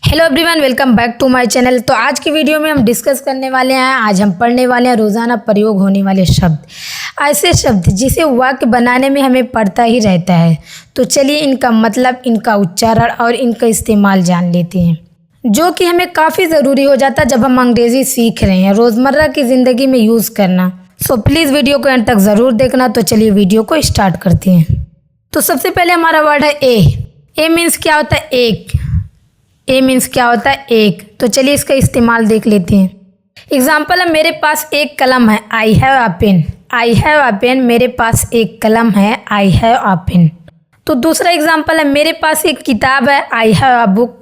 Hello everyone, welcome back to my channel. तो आज की वीडियो में हम डिस्कस करने वाले हैं, आज हम पढ़ने वाले हैं रोज़ाना प्रयोग होने वाले शब्द, ऐसे शब्द जिसे वाक्य बनाने में हमें पढ़ता ही रहता है। तो चलिए इनका मतलब, इनका उच्चारण और इनका इस्तेमाल जान लेते हैं, जो कि हमें काफ़ी ज़रूरी हो जाता है जब हम अंग्रेज़ी सीख रहे हैं, रोज़मर्रा की ज़िंदगी में यूज़ करना। सो प्लीज़ वीडियो को एंड तक ज़रूर देखना। तो चलिए वीडियो को स्टार्ट करते हैं। तो सबसे पहले हमारा वर्ड है ए मीन्स क्या होता है? एक। ए मीन्स क्या होता है? एक। तो चलिए इसका इस्तेमाल देख लेते हैं। एग्जाम्पल है, मेरे पास एक कलम है, I have a pen. I have a pen, मेरे पास एक कलम है, आई हैव अ पेन। तो दूसरा एग्जाम्पल है, मेरे पास एक किताब है, आई हैव अ बुक।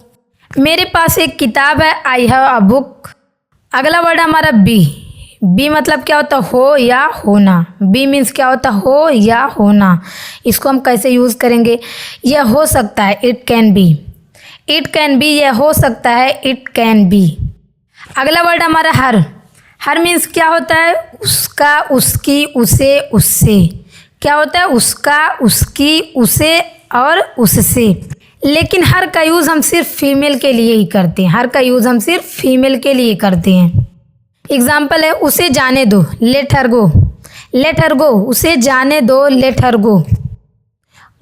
मेरे पास एक किताब है, आई हैव अ बुक। अगला वर्ड हमारा बी मतलब क्या होता है? हो या होना। बी मीन्स क्या होता है? हो या होना। इसको हम कैसे यूज़ करेंगे? यह हो सकता है, it can be. It can be, यह हो सकता है, इट कैन बी। अगला वर्ड हमारा हर मीन्स क्या होता है? उसका, उसकी, उसे, उससे। क्या होता है? उसका, उसकी, उसे और उससे। लेकिन हर का यूज़ हम सिर्फ फीमेल के लिए ही करते हैं। हर का यूज़ हम सिर्फ फीमेल के लिए करते हैं। एग्जाम्पल है, उसे जाने दो, लेट हर गो। लेट हर गो, उसे जाने दो, लेट हर गो।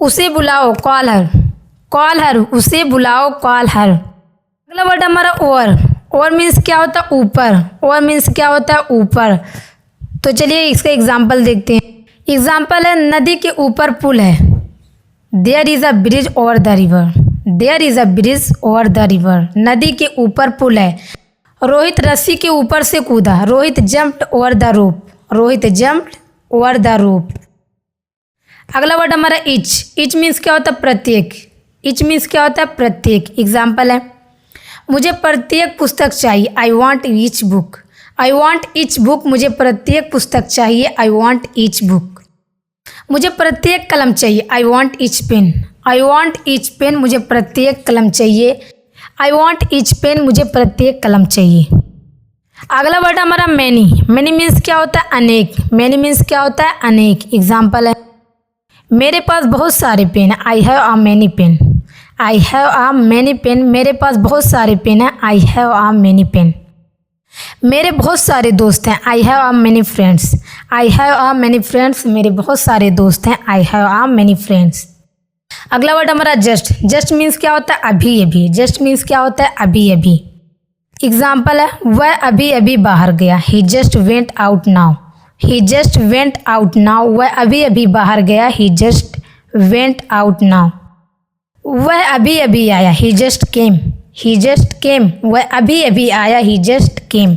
उसे बुलाओ, कॉल हर। कॉल हर, उसे बुलाओ, कॉल हर। अगला वर्ड हमारा ओवर मीन्स क्या होता है? ऊपर। ओवर मीन्स क्या होता है? ऊपर। तो चलिए इसका एग्जाम्पल देखते हैं। एग्जाम्पल है, नदी के ऊपर पुल है, there is a bridge over the river. There is a bridge over the river, नदी के ऊपर पुल है। रोहित रस्सी के ऊपर से कूदा, Rohit jumped over the rope. Rohit jumped over the rope. अगला वर्ड हमारा इच मीन्स क्या होता है? प्रत्येक। इच मीन्स क्या होता है? प्रत्येक। एग्जाम्पल है, मुझे प्रत्येक पुस्तक चाहिए, I want each book. I want each book, मुझे प्रत्येक पुस्तक चाहिए, आई वॉन्ट ईच बुक। मुझे प्रत्येक कलम चाहिए, I want each pen. I want each pen, मुझे प्रत्येक कलम चाहिए, आई वॉन्ट ईच पेन, मुझे प्रत्येक कलम चाहिए। अगला वर्ड हमारा मैनी मीन्स क्या होता है? अनेक। मैनी मीन्स क्या होता है? अनेक। एग्जाम्पल है, मेरे पास बहुत सारे पेन है, I have a many pen. I have a many pen, मेरे पास बहुत सारे पेन है, I have a many pen. मेरे बहुत सारे दोस्त हैं, I have a many friends. I have a many friends, मेरे बहुत सारे दोस्त हैं, I have a many friends. अगला वर्ड हमारा जस्ट मीन्स क्या होता है? अभी अभी। जस्ट मीन्स क्या होता है? अभी अभी। एग्जाम्पल है, वह अभी अभी बाहर गया, ही जस्ट वेंट आउट नाउ। ही जस्ट वेंट आउट नाउ, वह अभी अभी बाहर गया, ही जस्ट वेंट आउट नाउ। वह अभी अभी आया, ही जस्ट केम। ही जस्ट केम, वह अभी अभी आया, ही जस्ट केम।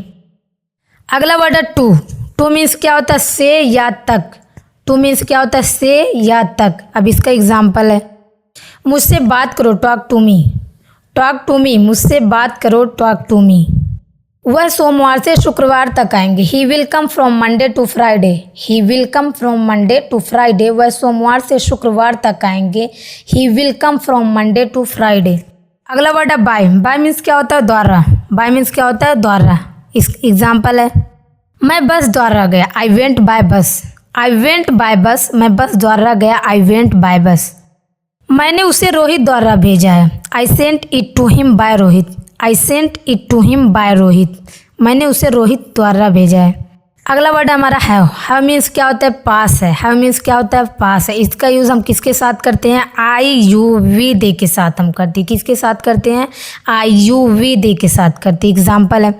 अगला वर्ड है टू मीन्स क्या होता है? से या तक। टू मीन्स क्या होता है? से या तक। अब इसका एग्जाम्पल है, मुझसे बात करो, talk to me. Talk to me, मुझसे बात करो, टॉक टू मी। वह सोमवार से शुक्रवार तक आएंगे, he will come from Monday to Friday. He will come from Monday to Friday, वह सोमवार से शुक्रवार तक आएंगे, he will come from Monday to Friday. अगला वर्ड है बाय मीन्स क्या होता है? द्वारा। बाय मीन्स क्या होता है? द्वारा। इस एग्जाम्पल है, मैं बस द्वारा गया, आई वेंट बाय बस। आई वेंट बाय बस, मैं बस द्वारा गया, आई वेंट बाय बस। मैंने उसे रोहित द्वारा भेजा है, I sent it to him by Rohit. I sent it to him by Rohit, मैंने उसे रोहित द्वारा भेजा है। अगला वर्ड हमारा हैव मीन्स क्या होता है? पास है। हैव मीन्स क्या होता है? पास है। इसका यूज़ हम किसके साथ करते हैं? आई यू वी दे के साथ हम करते हैं। किसके साथ करते हैं? आई यू वी दे के साथ करते हैं। एग्जाम्पल है,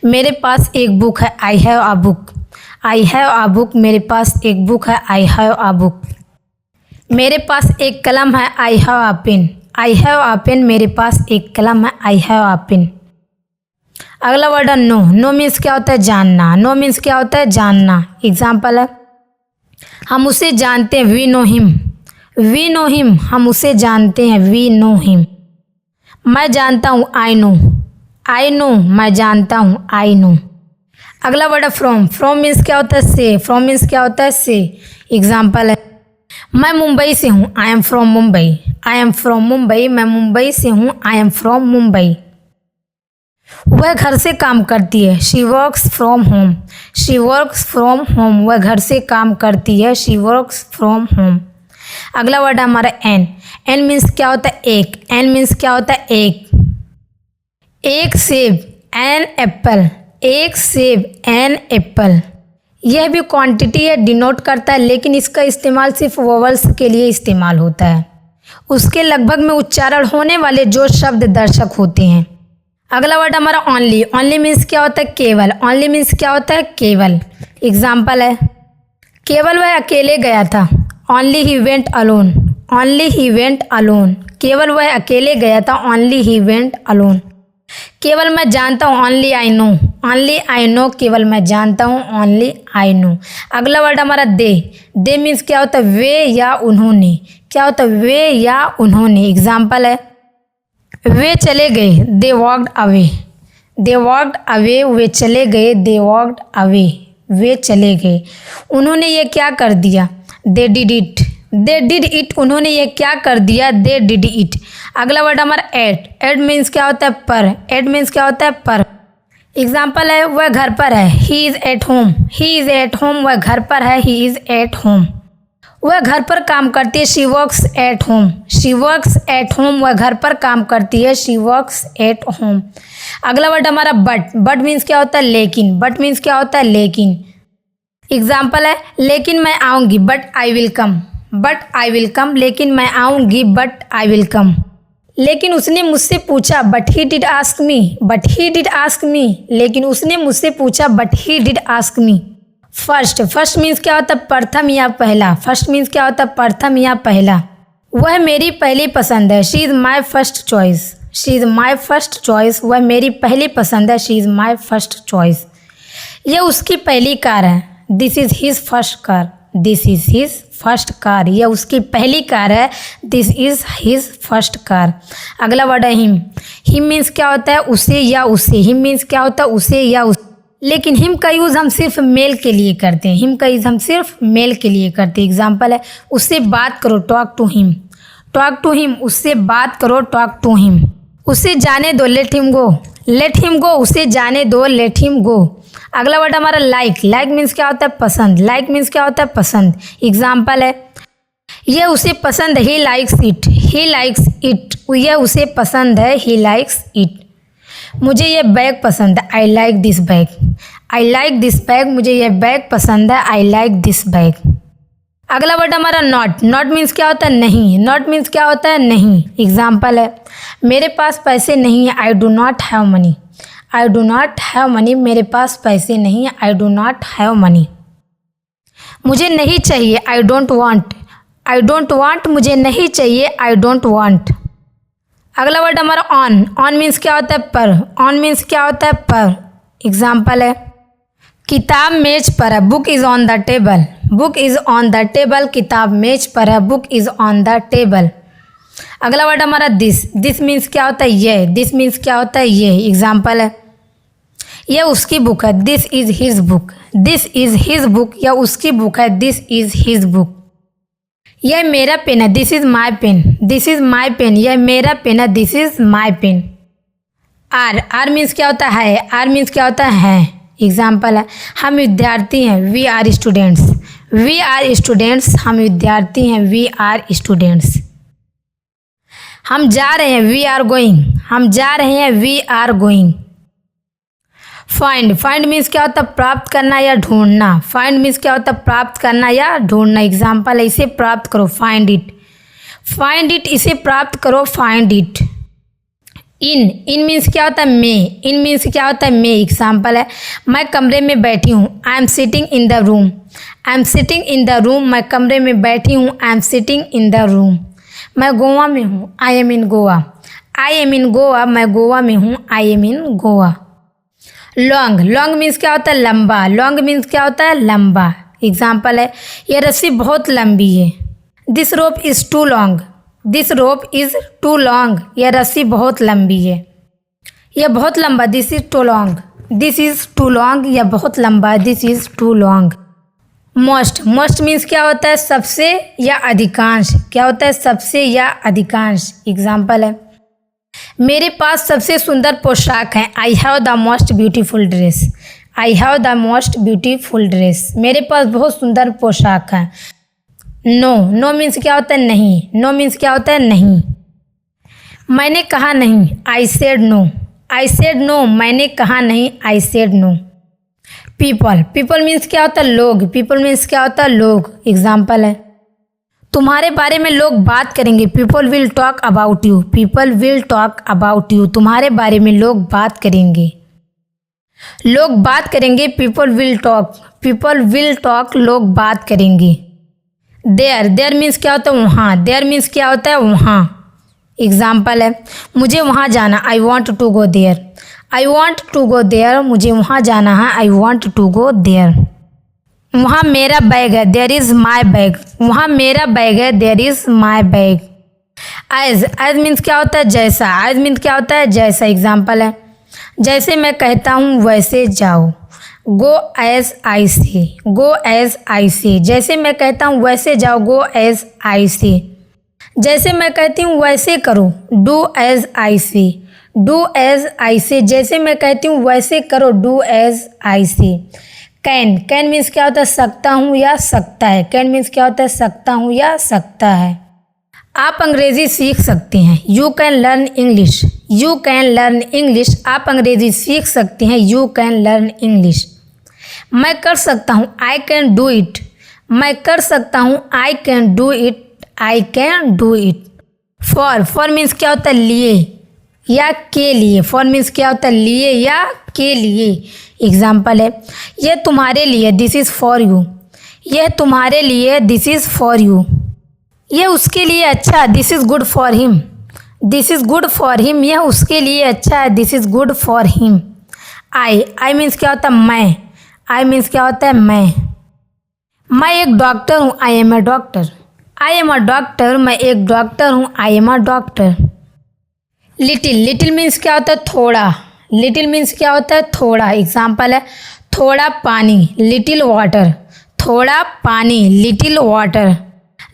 मेरे पास एक बुक है, I have a book. I have a book, मेरे पास एक बुक है, आई हैव अ बुक। मेरे पास एक कलम है, I have a pen. I have a pen, मेरे पास एक कलम है, आई हैव अ पेन। अगला वर्ड है नो मीन्स क्या होता है? जानना। नो मीन्स क्या होता है? जानना। एग्जाम्पल है, हम उसे जानते हैं, we know him. We know him, हम उसे जानते हैं, वी नो हिम। मैं जानता हूँ, आई नो। आई नो, मैं जानता हूँ, आई नो। अगला वर्ड है फ्रॉम मीन्स क्या होता है? से। फ्रॉम मीन्स क्या होता है? से। एग्जाम्पल है, मैं मुंबई से हूँ, I am from Mumbai. I am from Mumbai, मैं मुंबई से हूँ, आई एम फ्रॉम मुंबई। वह घर से काम करती है, she works from home. She works from home, वह घर से काम करती है, शी वर्क्स फ्रॉम होम। अगला वर्ड है हमारा एन मीन्स क्या होता है? एक। एन मीन्स क्या होता है? एक। एक सेब, एन एप्पल, एक सेब, एन एप्पल। यह भी क्वांटिटी है, डिनोट करता है, लेकिन इसका इस्तेमाल सिर्फ वोवल्स के लिए इस्तेमाल होता है। उसके लगभग में उच्चारण होने वाले जो शब्द दर्शक होते हैं। अगला वर्ड हमारा ओनली। ओनली मीन्स क्या होता है? केवल। ओनली मीन्स क्या होता है? केवल। एग्जाम्पल है, केवल वह अकेले गया था, only he went alone, only he went alone. केवल वह अकेले गया था, ओनली ही वेंट अलोन। केवल मैं जानता हूँ, only I know, only I know. केवल मैं जानता हूँ, ओनली आई नो। अगला वर्ड हमारा दे। दे मीन्स क्या होता है? वे या उन्होंने। क्या होता है? वे या उन्होंने। एग्जाम्पल है, वे चले गए, दे वॉक्ड अवे, दे वॉक्ड अवे। वे चले गए, दे वॉक्ड अवे। वे चले गए। उन्होंने ये क्या कर दिया? They did it, they did it. उन्होंने ये क्या कर दिया? They did it. अगला वर्ड हमारा एट। एट मीन्स क्या होता है? पर। एट मीन्स क्या होता है? पर। एग्जाम्पल है, वह घर पर है, he is at home, he is at home. वह घर पर है, ही इज़ एट होम। वह घर पर काम करती है, she works at home, she works at home. वह घर पर काम करती है, शी वर्क्स एट होम। अगला वर्ड हमारा बट। बट मीन्स क्या होता है? लेकिन। बट मीन्स क्या होता है? लेकिन। एग्जाम्पल है, लेकिन मैं आऊँगी, but I will come, but I will come. लेकिन मैं आऊँगी, बट आई विल कम। लेकिन उसने मुझसे पूछा, but he did ask me, but he did ask me. लेकिन उसने मुझसे पूछा, but he did ask me. First. First means क्या होता है? प्रथम या पहला। फर्स्ट मीन्स क्या होता है? प्रथम या पहला। वह मेरी पहली पसंद है, she is my first choice, she is my first choice. वह मेरी पहली पसंद है, she is my first choice. यह उसकी पहली कार है, this is his first car, this is his first car. यह उसकी पहली कार है, this is his first car. अगला वर्ड है हिम। हिम मीन्स क्या होता है? उसे या उसे। हिम मीन्स क्या होता है? उसे या उसे। लेकिन हिम का यूज़ हम सिर्फ मेल के लिए करते हैं, हिम का यूज़ हम सिर्फ मेल के लिए करते हैं। एग्जाम्पल है, उससे बात करो, talk to him, talk to him. उससे बात करो, टॉक टू हिम। उसे जाने दो, let him go, let him go. उसे जाने दो, लेट हिम गो। अगला वर्ड हमारा लाइक। लाइक मीन्स क्या होता है? पसंद। लाइक मीन्स क्या होता है? पसंद। एग्जाम्पल है, यह उसे पसंद है, he likes it, he likes it. यह उसे पसंद है, ही लाइक्स इट। मुझे यह बैग पसंद है, I like this bag, I like this bag. मुझे यह बैग पसंद है, आई लाइक दिस बैग। अगला वर्ड हमारा नॉट। नॉट मीन्स क्या होता है? नहीं। नॉट मीन्स क्या होता है? नहीं। एग्जाम्पल है, मेरे पास पैसे नहीं है, I do not have money, I do not have money. मेरे पास पैसे नहीं है, I do not have money. मुझे नहीं चाहिए, I don't want, I don't want. मुझे नहीं चाहिए, आई डोंट वांट। अगला वर्ड हमारा ऑन। ऑन मीन्स क्या होता है? पर। ऑन मीन्स क्या होता है? पर। एग्जाम्पल है, किताब मेज पर है, book is on the table, book is on the table. किताब मेज पर है, book is on the table. अगला वर्ड हमारा दिस। दिस मीन्स क्या होता है? ये। दिस मीन्स क्या होता है? ये। एग्जाम्पल है, यह उसकी बुक है, this is his book, this is his book. यह उसकी बुक है, दिस इज़ हिज बुक। यह मेरा पेन है, this is my pen, this is my pen. यह मेरा पेन है, this is my pen. Are. Are means क्या होता है? आर मीन्स क्या होता है? एग्जाम्पल है, हम विद्यार्थी हैं, we are students, we are students. हम विद्यार्थी हैं, वी आर स्टूडेंट्स। हम जा रहे हैं, वी आर गोइंग, हम जा रहे हैं, we are going. Find. Find means क्या होता है? प्राप्त करना या ढूंढना। फाइंड मीन्स क्या होता है? प्राप्त करना या ढूंढना। एग्जाम्पल है, इसे प्राप्त करो, फाइंड इट, फाइंड इट। इसे प्राप्त करो, find it. In. In means क्या होता है? में। इन मीन्स क्या होता है? में। एग्जाम्पल है, मैं कमरे में बैठी हूँ, I am sitting in the room, I am sitting in the room. मैं कमरे में बैठी हूँ, I am sitting in the room. मैं गोवा में हूँ, I am in Goa, I am in Goa. मैं गोवा में हूँ, I am in Goa. Long. Long means क्या होता है? लंबा। लॉन्ग मीन्स क्या होता है? लंबा। एग्जाम्पल है, यह रस्सी बहुत लंबी है, this rope is too long, this rope is too long. यह रस्सी बहुत लंबी है, यह बहुत लंबा, this is too long, this is too long. यह बहुत लंबा है, this is too long. Most. Most means क्या होता है? सबसे या अधिकांश। क्या होता है? सबसे या अधिकांश। एग्जाम्पल है, मेरे पास सबसे सुंदर पोशाक है, I have the most beautiful dress, I have the most beautiful dress. मेरे पास बहुत सुंदर पोशाक है। नो। नो मीन्स क्या होता है? नहीं। नो मीन्स क्या होता है? नहीं। मैंने कहा नहीं, I said no, I said no, मैंने कहा नहीं, I said no. People, people means क्या होता है? लोग। पीपल मीन्स क्या होता है? लोग। एग्जाम्पल है, तुम्हारे बारे में लोग बात करेंगे, people will talk about you. People will talk about you, तुम्हारे बारे में लोग बात करेंगे। लोग बात करेंगे, people will talk. People will talk, लोग बात करेंगे। देयर, देयर मीन्स क्या होता है? वहाँ। देयर मीन्स क्या होता है? वहाँ। एग्जाम्पल है, मुझे वहाँ जाना, I want to go there. I want to go there, मुझे वहाँ जाना है, I want to go there. वहाँ मेरा बैग है, देयर इज़ माई बैग। वहाँ मेरा बैग है, there is my bag. Age, age means क्या होता है? जैसा। एज मीन्स क्या होता है? जैसा। एग्जाम्पल है, जैसे मैं कहता हूँ वैसे जाओ। गो एज आई से। गो एज आई से, जैसे मैं कहता हूँ वैसे जाओ। गो एज आई से। जैसे मैं कहती हूँ वैसे करो। डू एज आई से। डू एज आई से, जैसे मैं कहती हूँ वैसे करो। डू एज आई से। कैन, कैन मीन्स क्या होता है? सकता हूँ या सकता है। कैन मीन्स क्या होता है? सकता हूँ या सकता है। आप अंग्रेज़ी सीख सकते हैं, you can learn English. You can learn English, आप अंग्रेज़ी सीख सकते हैं, यू कैन लर्न इंग्लिश। मैं कर सकता हूँ, आई कैन डू इट। मैं कर सकता हूँ, I can do it. I can do it. For, for means क्या होता है? लिए या के लिए। फॉर मीन्स क्या होता है? लिए या के लिए। एग्जाम्पल है, यह तुम्हारे लिए, दिस इज़ फॉर यू। यह तुम्हारे लिए, दिस इज़ फॉर यू। यह उसके लिए अच्छा, this is good for him. This is good for him, यह उसके लिए अच्छा है, this is good for him. I, I means क्या होता है? मैं। आई मीन्स क्या होता है? मैं एक डॉक्टर हूँ, I am a doctor. I am a doctor, मैं एक डॉक्टर हूँ, I am a doctor. Little, little means क्या होता है? थोड़ा। लिटिल मीन्स क्या होता है? थोड़ा। एग्जाम्पल है, थोड़ा पानी, लिटिल वाटर। थोड़ा पानी, लिटिल वाटर।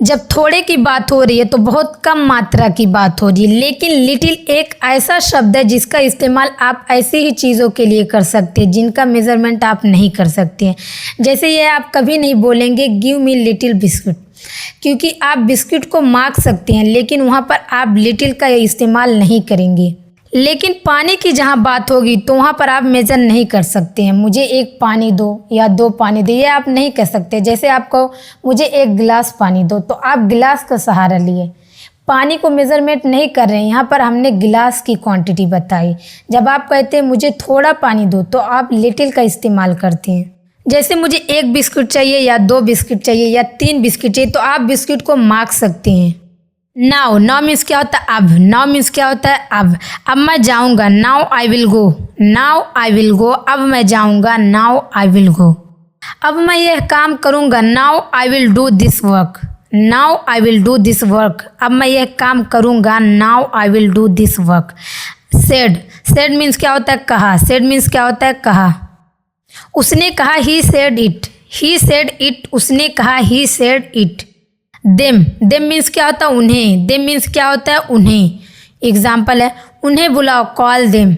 जब थोड़े की बात हो रही है तो बहुत कम मात्रा की बात हो रही है, लेकिन लिटिल एक ऐसा शब्द है जिसका इस्तेमाल आप ऐसी ही चीज़ों के लिए कर सकते हैं जिनका मेज़रमेंट आप नहीं कर सकते हैं। जैसे ये आप कभी नहीं बोलेंगे गिव मी लिटिल बिस्कुट, क्योंकि आप बिस्कुट को मांग सकते हैं लेकिन वहाँ पर आप लिटिल का इस्तेमाल नहीं करेंगे। लेकिन पानी की जहाँ बात होगी तो वहाँ पर आप मेज़र नहीं कर सकते हैं, मुझे एक पानी दो या दो पानी दो, ये आप नहीं कह सकते। जैसे आप कहो मुझे एक गिलास पानी दो, तो आप गिलास का सहारा लिए, पानी को मेज़रमेंट नहीं कर रहे हैं। यहाँ पर हमने गिलास की क्वांटिटी बताई। जब आप कहते हैं मुझे थोड़ा पानी दो, तो आप लिटिल का इस्तेमाल करते हैं। जैसे मुझे एक बिस्कुट चाहिए या दो बिस्कुट चाहिए या तीन बिस्कुट चाहिए, तो आप बिस्कुट को मांग सकते हैं। नाउ, नाउ मीन्स क्या होता है? अब। नाउ मीन्स क्या होता है? अब मैं जाऊंगा, now I will go. Now I will गो, अब मैं जाऊंगा, नाउ आई विल गो। अब मैं यह काम करूंगा, now I will do this work. Now I will do this work, अब मैं यह काम करूंगा, now I will do this work. Said, said means क्या होता है? कहा। सेड मीन्स क्या होता है? कहा। उसने कहा, he said it. He said it, उसने कहा, he said it. Them, them means क्या होता है? उन्हें। देम मीन्स क्या होता है? उन्हें। एग्जाम्पल है, उन्हें बुलाओ, कॉल देम।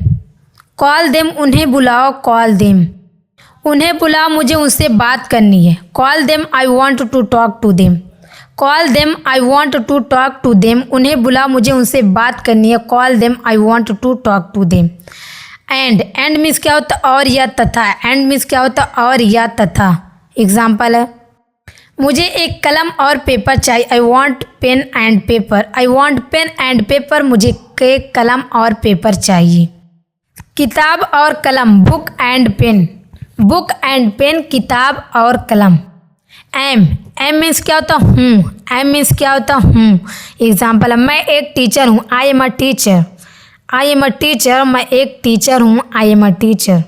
कॉल देम, उन्हें बुलाओ, कॉल देम। उन्हें बुलाओ, मुझे उनसे बात करनी है, call them, I want to talk to them. Call them, I want to talk to them, उन्हें बुलाओ, मुझे उनसे बात करनी है, call them, I want to talk to them. And, and means क्या होता है? और या तथा। एंड मीन्स क्या होता है? और या तथा। एग्जाम्पल है, मुझे एक कलम और पेपर चाहिए, I want pen and paper. I want pen and paper, मुझे एक कलम और पेपर चाहिए। किताब और कलम, book and pen. Book and pen, किताब और कलम। एम, एम मीन्स क्या होता? हूँ। एम मीन्स क्या होता? हूँ। एग्जाम्पल है, मैं एक टीचर हूँ, I am a teacher. I am a teacher, मैं एक टीचर हूँ, आई एम अ टीचर।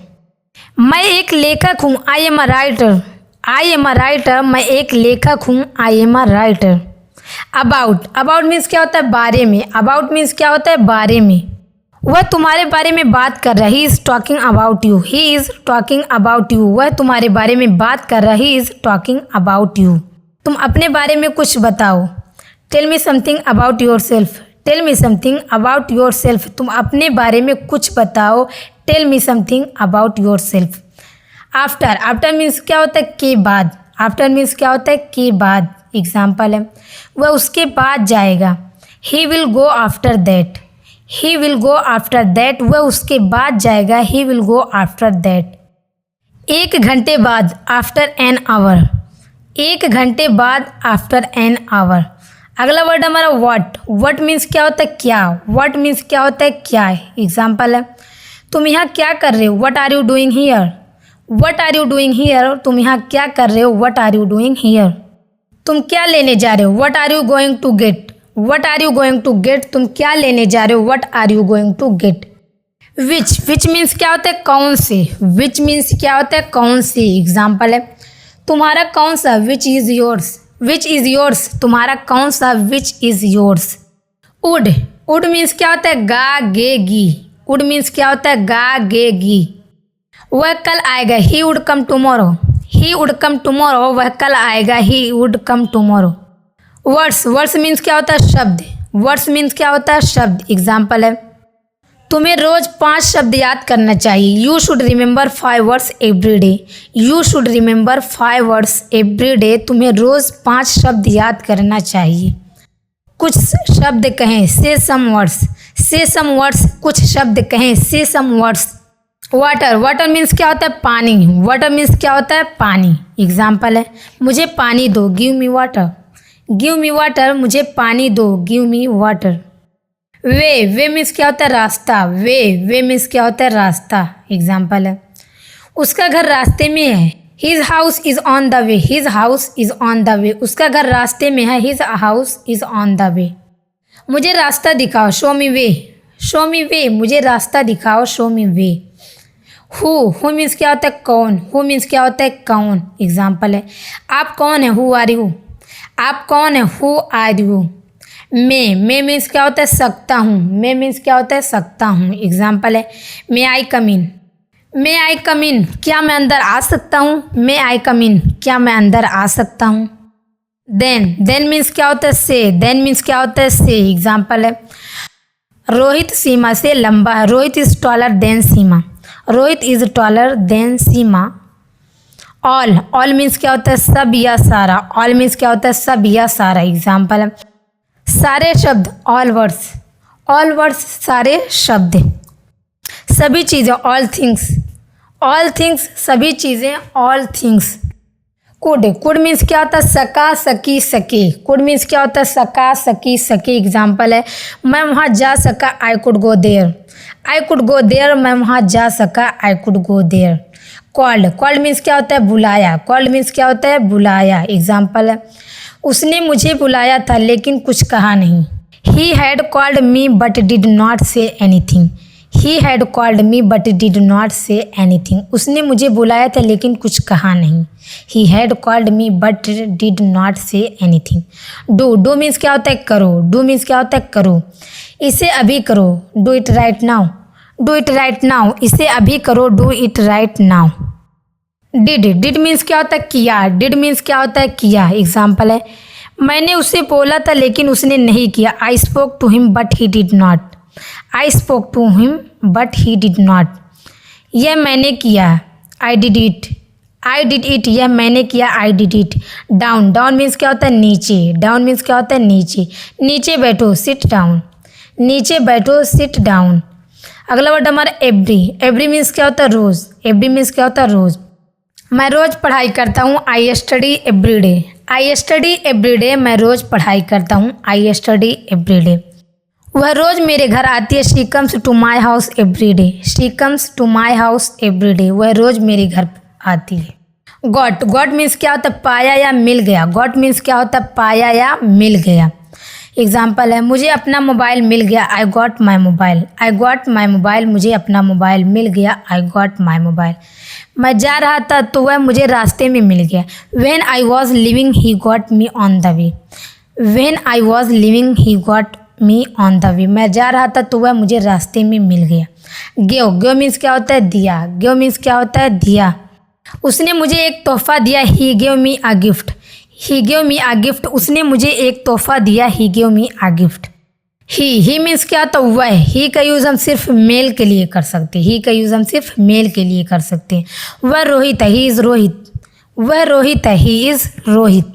मैं एक लेखक हूँ, I am a writer. I am a writer, मैं एक लेखक हूँ, I am a writer. About, about means क्या होता है? बारे में। अबाउट मीन्स क्या होता है? बारे में। वह तुम्हारे बारे में बात कर रहा है, he is talking about you. He is talking about you, वह तुम्हारे बारे में बात कर रहा है, he is talking about you. तुम अपने बारे में कुछ बताओ, tell me something about yourself. Tell me something about yourself, तुम अपने बारे में कुछ बताओ, tell me something about yourself. After, after means क्या होता है? के बाद। आफ्टर मीन्स क्या होता है? के बाद। एग्जाम्पल है, वह उसके बाद जाएगा, he will go after that. He will go after that, वह उसके बाद जाएगा, he will go after that. 1 घंटे बाद, आफ्टर एन आवर, 1 घंटे बाद, आफ्टर एन आवर। अगला वर्ड हमारा व्हाट। व्हाट मीन्स क्या होता है, क्या। व्हाट मीन्स क्या होता है, क्या। एग्जाम्पल है, तुम यहाँ क्या कर रहे हो, what are you doing here. What are you doing here, तुम यहाँ क्या कर रहे हो, what are you doing here. तुम क्या लेने जा रहे हो, what are you going to get. What are you going to get, तुम क्या लेने जा रहे हो, what are you going to get. Which means क्या होता है, कौन से। विच मीन्स क्या होता है, कौन से। एग्जाम्पल है, तुम्हारा कौन सा, which is yours. Which is yours, तुम्हारा कौन सा, which is yours. Would means क्या होता है, गा गे गी। वुड मीन्स क्या होता है, गा गे गी। वह कल आएगा, he would come tomorrow. He would come tomorrow, वह कल आएगा, he would come tomorrow. Words means क्या होता है, शब्द। वर्ड्स मीन्स क्या होता है, शब्द। एग्जाम्पल है, तुम्हें रोज 5 शब्द याद करना चाहिए। You should remember 5 words every day. You should remember 5 words every day, तुम्हें रोज 5 शब्द याद करना चाहिए। कुछ शब्द कहें, से सम वर्ड्स। से सम वर्ड्स, कुछ शब्द कहें, से सम वर्ड्स। वाटर मीन्स क्या होता है, पानी। वाटर मीन्स क्या होता है, पानी। एग्जाम्पल है, मुझे पानी दो, give me water. Give me water, मुझे पानी दो, गिव मी वाटर। वे मीन्स क्या होता है, रास्ता। वे मीन्स क्या होता है, रास्ता। एग्जाम्पल है, उसका घर रास्ते में है, his house is on the way. His house is on the way, उसका घर रास्ते में है, his house is on the way. मुझे रास्ता दिखाओ, शो मी वे। शो मी वे, मुझे रास्ता दिखाओ, show me way. Who means क्या होता है, कौन। हु मीन्स क्या होता है, कौन। एग्जाम्पल है, आप कौन है, हु आर यू। आप कौन है, who are you. May means क्या होता है, सकता हूँ। मे मीन्स क्या होता है, सकता हूँ। एग्जाम्पल है, मे आई कम इन। मे आई कम इन, क्या मैं अंदर आ सकता हूँ। मे आई कम इन, क्या मैं अंदर आ सकता हूँ। देन मीन्स क्या होता है, से। देन मीन्स क्या होता है, से। एग्जाम्पल है, रोहित सीमा से लंबा है। Rohit is taller than Seema. Rohit is taller than Seema. All means क्या होता है, सब या सारा। ऑल मीन्स क्या होता है, सब या सारा। एग्जाम्पल है, सारे शब्द, ऑल वर्ड्स। ऑल वर्ड्स, सारे शब्द। सभी चीज़ें, ऑल थिंग्स। ऑल थिंग्स, सभी चीज़ें, ऑल थिंग्स। कुड मीन्स क्या होता है, सका सकी सके। कुड मीन्स क्या होता है, सका सकी सके। एग्जाम्पल है, मैं वहाँ जा सका, I could go there. I could go there, मैं वहाँ जा सका, I could go there. Called means क्या होता है, बुलाया। कॉल्ड मीन्स क्या होता है, बुलाया। एग्जाम्पल है, उसने मुझे बुलाया था लेकिन कुछ कहा नहीं। He had called me but did not say anything. He had called me but did not say anything, उसने मुझे बुलाया था लेकिन कुछ कहा नहीं। He had called me but did not say anything. Do means क्या होता है, करो। डू मीन्स क्या होता है, करो। इसे अभी करो, do it right now. Do it right now, इसे अभी करो, do it right now. Did means क्या होता है, किया। डिड मीन्स क्या होता है, किया। एग्जाम्पल है, मैंने उसे बोला था लेकिन उसने नहीं किया। I spoke to him but he did not. I spoke to him but he did not. यह मैंने किया, I did it. I did it, यह मैंने किया, I did it. Down means क्या होता है, नीचे। डाउन मीन्स क्या होता है, नीचे। नीचे बैठो, सिट डाउन। नीचे बैठो, सिट डाउन। अगला वर्ड हमारा एवरी मीन्स क्या होता है, रोज। एवरी मीन्स क्या होता है, रोज। मैं रोज पढ़ाई करता हूँ, I study every day. I study every day, मैं रोज पढ़ाई करता हूँ, आई स्टडी एवरी डे। वह रोज मेरे घर आती है, she comes to my house every day. She comes to my house every day, वह रोज मेरे घर आती है। गॉट मीन्स क्या होता है, पाया या मिल गया। गॉट मीन्स क्या होता है, पाया या मिल गया। एग्जाम्पल है, मुझे अपना मोबाइल मिल गया, I got my mobile. I got my mobile, मुझे अपना मोबाइल मिल गया, आई गॉट माई मोबाइल। मैं जा रहा था तो वह मुझे रास्ते में मिल गया, when I was living he got me on the way. When I was living he got me on the way, मैं जा रहा था तो वह मुझे रास्ते में मिल गया। गिव मीन्स क्या होता है, दिया। गिव मीन्स क्या होता है, दिया। उसने मुझे एक तोहफा दिया, he give me a gift. He give me a gift, उसने मुझे एक तोहफा दिया, he give me a gift. He means क्या होता है, वह। ही का यूज़ हम सिर्फ मेल के लिए कर सकते हैं। ही का यूज़ हम सिर्फ मेल के लिए कर सकते हैं। वह रोहित है, ही इज़ रोहित। वह रोहित है, ही इज़ रोहित।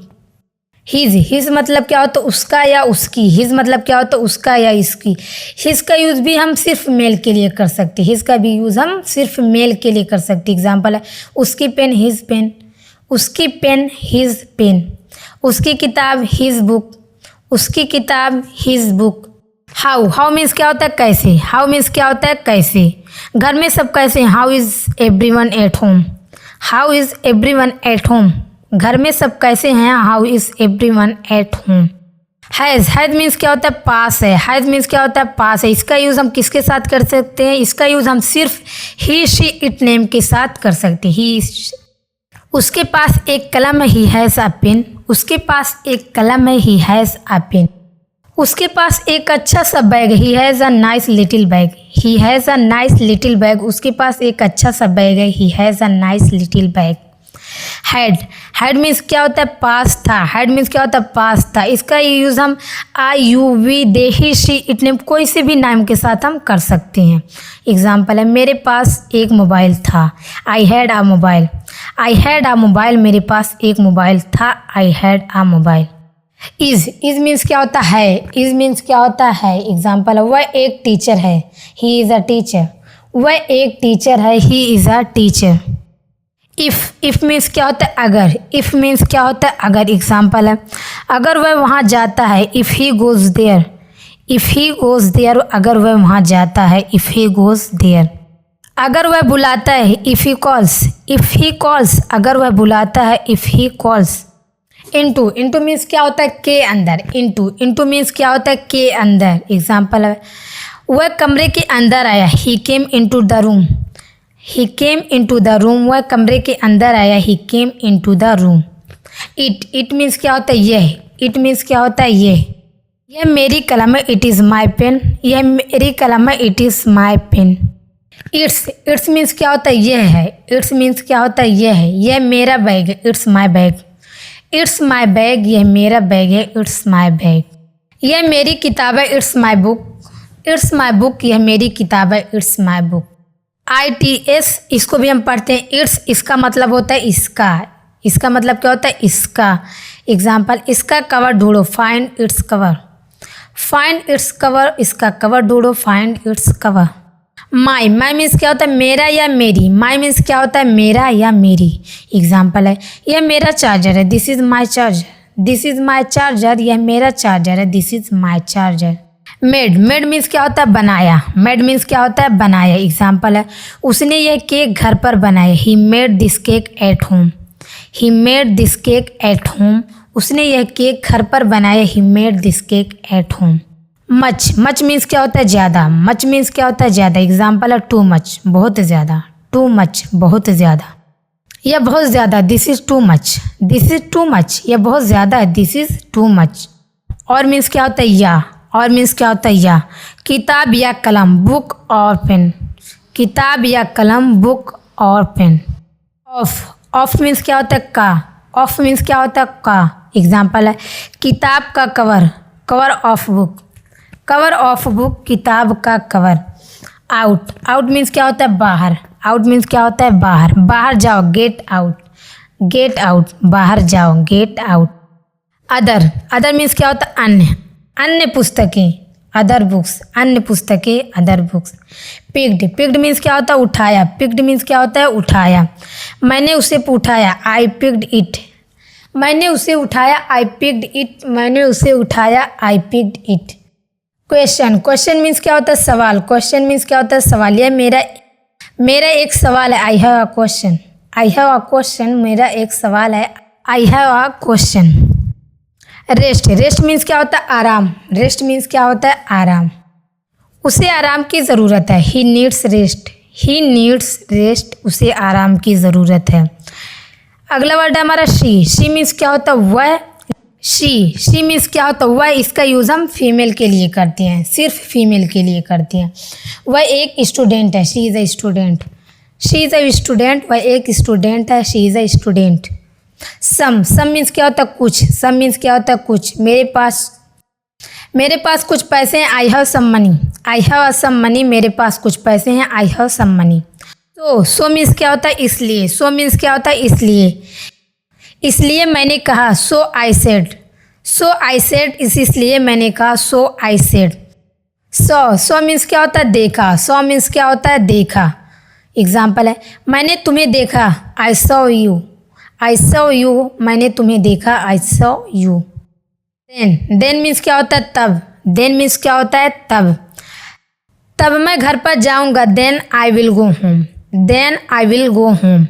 हिज मतलब क्या होता है उसका या उसकी। हिज मतलब क्या होता है उसका या इसकी। हिज का यूज़ भी हम सिर्फ मेल के लिए कर सकते। हिज का भी यूज़ हम सिर्फ मेल के लिए कर सकते। एग्जाम्पल है उसकी पेन हिज पेन, उसकी पेन हिज पेन, उसकी किताब हिज बुक, उसकी किताब हिज बुक। हाउ मीन्स क्या होता है कैसे। हाउ मीन्स क्या होता है कैसे। घर में सब कैसे हैं। How is everyone at home. How is everyone at home. घर में सब कैसे हैं। How is everyone at home. Has means क्या होता है पास है। हैज़ मीन्स क्या होता है पास है। इसका यूज़ हम किसके साथ कर सकते हैं। इसका यूज़ हम सिर्फ ही शी इट नेम के साथ कर सकते हैं। ही उसके पास एक कलम है। He has a pen. उसके पास एक कलम है। He has a pen. उसके पास एक अच्छा सा बैग है। He has a nice little bag. He has a nice little bag. उसके पास एक अच्छा सा बैग है। He has a nice little bag. Had means क्या होता है पास था। हैड मीन्स क्या होता है पास था। इसका यूज़ हम I you we they he she it name कोई से भी नाम के साथ हम कर सकते हैं। एग्जाम्पल है मेरे पास एक मोबाइल था। I had a mobile. I had a mobile मेरे पास एक मोबाइल था। I had a mobile. Is means क्या होता है। इज मीन्स क्या होता है। एग्जाम्पल है वह एक टीचर है। He is a teacher. वह एक टीचर है। He is a teacher. If means क्या होता है अगर। इफ़ मीन्स क्या होता है अगर। एग्जाम्पल है अगर वह वहाँ जाता है। If he goes there. If he goes there अगर वह वहाँ जाता है। If he goes there. अगर वह बुलाता है। If he calls. If he calls अगर वह बुलाता है। If he calls. Into means क्या होता है के अंदर। इंटू मीन्स क्या होता है के अंदर। एग्जाम्पल है वह कमरे के अंदर आया। He came into the room. He came into the room. वह कमरे के अंदर आया। He came into the room. It means क्या होता है यह। इट मीन्स क्या होता है यह मेरी कलम है। It is my pen. यह मेरी कलम है। It is my pen. Its means क्या होता है यह है। इट्स मीन्स क्या होता है यह है। यह मेरा बैग है। It's my bag. It's my bag. यह मेरा बैग है। It's my bag. यह मेरी किताब है। It's my book. It's my book. यह मेरी किताब है। It's my book. ITS इसको भी हम पढ़ते हैं इट्स। इसका मतलब होता है इसका। इसका मतलब क्या होता है इसका। एग्जाम्पल इसका कवर ढूंढो। Find its cover. Find its cover. इसका कवर ढूंढो। Find its cover. My means क्या होता है मेरा या मेरी। माई मीन्स क्या होता है मेरा या मेरी। एग्जाम्पल है यह मेरा चार्जर है। This is my charger. This is my charger. यह मेरा चार्जर है। This is my charger. Made means क्या होता है बनाया। मेड मीन्स क्या होता है बनाया। एग्जाम्पल है उसने यह केक घर पर बनाया। He made this cake at home. He made this cake at home. उसने यह केक घर पर बनाया। He made this cake at home. Much means क्या होता है ज़्यादा। मच मीन्स क्या होता है ज़्यादा। एग्जाम्पल है टू मच बहुत ज़्यादा। टू मच बहुत ज़्यादा। यह बहुत ज़्यादा। This is too much. This is too much. यह बहुत ज़्यादा है। This is too much. और मीन्स क्या होता है या। और मीन्स क्या होता है या। किताब या कलम बुक और पेन। किताब या कलम बुक और पेन। ऑफ मीन्स क्या होता है का। ऑफ मीन्स क्या होता है का। एग्जाम्पल है किताब का cover. Cover of book. Cover of book. किताब का कवर। आउट मीन्स क्या होता है बाहर। आउट मीन्स क्या होता है बाहर। बाहर जाओ। Get out. गेट आउट बाहर जाओ। Get out. अदर मीन्स क्या होता है अन्य। अन्य पुस्तकें। Other books. अन्य पुस्तकें। Other books. पिक्ड मीन्स क्या होता है उठाया। पिक्ड मीन्स क्या होता है उठाया। मैंने उसे उठाया। I picked it. मैंने उसे उठाया। I picked it. मैंने उसे उठाया। I picked it. Question means क्या होता है सवाल। क्वेश्चन मीन्स क्या होता है सवाल। यह मेरा एक सवाल है। I have a question. I have a question. मेरा एक सवाल है। I have a question. Rest means क्या होता है आराम। रेस्ट मीन्स क्या होता है आराम। उसे आराम की ज़रूरत है। He needs rest. He needs rest. उसे आराम की ज़रूरत है। अगला वर्ड है हमारा शी मीन्स क्या होता है वह। शी मीन्स क्या होता है वह। इसका यूज़ हम फीमेल के लिए करते हैं। सिर्फ फीमेल के लिए करते हैं। वह एक स्टूडेंट है। She is a student. She is a student. वह एक स्टूडेंट है। She is a student. Some means क्या होता है कुछ। सम मीन्स क्या होता है कुछ। मेरे पास कुछ पैसे हैं। I have some money. I have some money. मेरे पास कुछ पैसे हैं। I have some money. So means क्या होता है इसलिए। सो मीन्स क्या होता है इसलिए। इसलिए मैंने कहा। सो I said. So I said, इसलिए मैंने कहा सो आई सेड। सो मीन्स क्या होता है देखा, सो मीन्स क्या होता है देखा। एग्जाम्पल है मैंने तुम्हें देखा, I saw you, I saw you, मैंने तुम्हें देखा, I saw you. Then means क्या होता है तब, देन मीन्स क्या होता है तब। तब मैं घर पर जाऊंगा, then I will go home, then I will go home.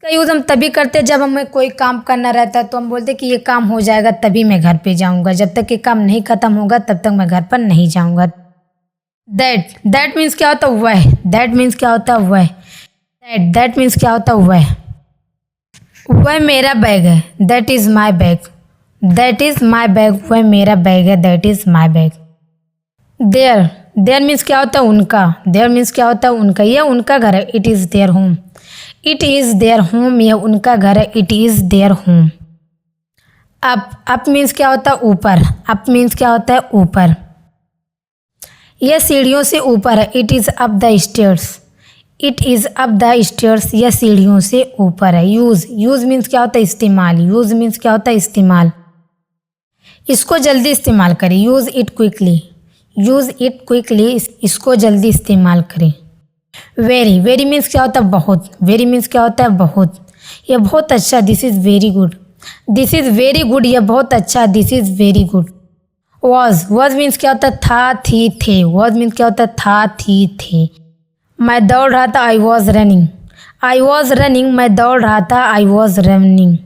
का यूज़ हम तभी करते हैं जब हमें कोई काम करना रहता है, तो हम बोलते हैं कि ये काम हो जाएगा तभी मैं घर पे जाऊंगा, जब तक ये काम नहीं खत्म होगा तब तक मैं घर पर नहीं जाऊंगा। दैट मीन्स क्या होता है वह, दैट मीन्स क्या होता है वह, दैट मीन्स क्या होता है वह मेरा बैग है, that is my bag, that is my bag, वह मेरा बैग है, that is my bag. There means क्या होता है उनका, देयर मीन्स क्या होता है उनका, यह उनका घर है, it is their home, it is their home, यह उनका घर है, it is their home. Up means क्या होता है ऊपर, अप मीन्स क्या होता है ऊपर, यह सीढ़ियों से ऊपर है, it is up the stairs, it is up the stairs, यह सीढ़ियों से ऊपर है। यूज़ मीन्स क्या होता है इस्तेमाल, यूज़ मीन्स क्या होता है इस्तेमाल, इसको जल्दी इस्तेमाल करें, use it quickly, use it quickly, इसको जल्दी इस्तेमाल करें। वेरी मीन्स क्या होता है बहुत, वेरी मीन्स क्या होता है बहुत, यह बहुत अच्छा, this is very good, this is very good, यह बहुत अच्छा, this is very good. Was means क्या होता है था थी थे, वॉज मीन्स क्या होता है था थी थे। मैं दौड़ रहा था, I was running, I was running, मैं दौड़ रहा था, I was running.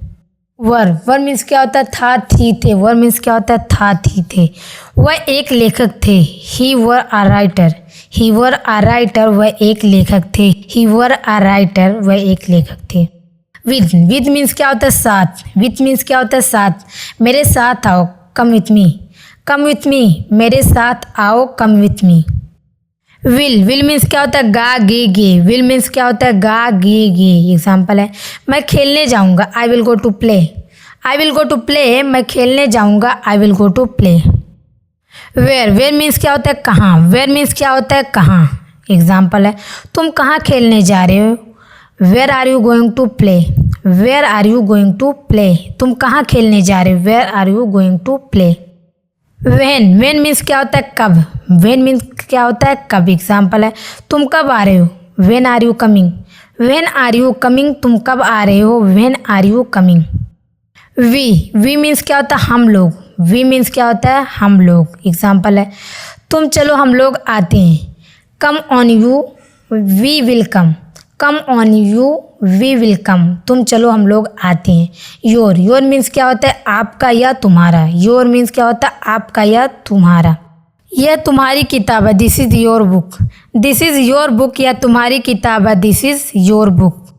Were means क्या होता है था थी थे, वर मीन्स क्या होता है था थी थे। वह एक लेखक थे, ही वर आ राइटर, ही वर आ राइटर, वह एक लेखक थे, ही वर आ राइटर, वह एक लेखक थे। विद मीन्स क्या होता है साथ, विद मीन्स क्या होता है साथ, मेरे साथ आओ, come with me, come with me, मेरे साथ आओ, come with me. Will means क्या होता है गा गे गे, विल मीन्स क्या होता है गा गे गे। एग्जाम्पल है मैं खेलने जाऊंगा, I will go to play, I will go to play, मैं खेलने जाऊंगा, I will go to play. Where means क्या होता है कहाँ, वेयर मीन्स क्या होता है कहाँ। एग्जाम्पल है तुम कहाँ खेलने जा रहे हो, where are you going to play, where are you going to play, तुम कहाँ खेलने जा रहे हो, where are you going to play. When means क्या होता है कब, वेन मीन्स क्या होता है कब। एग्जाम्पल है तुम कब आ रहे हो, when are you coming, when are you coming, तुम कब आ रहे हो, when are you coming. We means क्या होता है हम लोग, वी मीन्स क्या होता है हम लोग। एग्जाम्पल है तुम चलो हम लोग आते हैं, come on you we will come, come on you we will come, तुम चलो हम लोग आते हैं। योर मीन्स क्या होता है आपका या तुम्हारा, योर मीन्स क्या होता है आपका या तुम्हारा। यह तुम्हारी किताब है, this is your book, this is your book, या तुम्हारी किताब है, दिस इज़ योर बुक।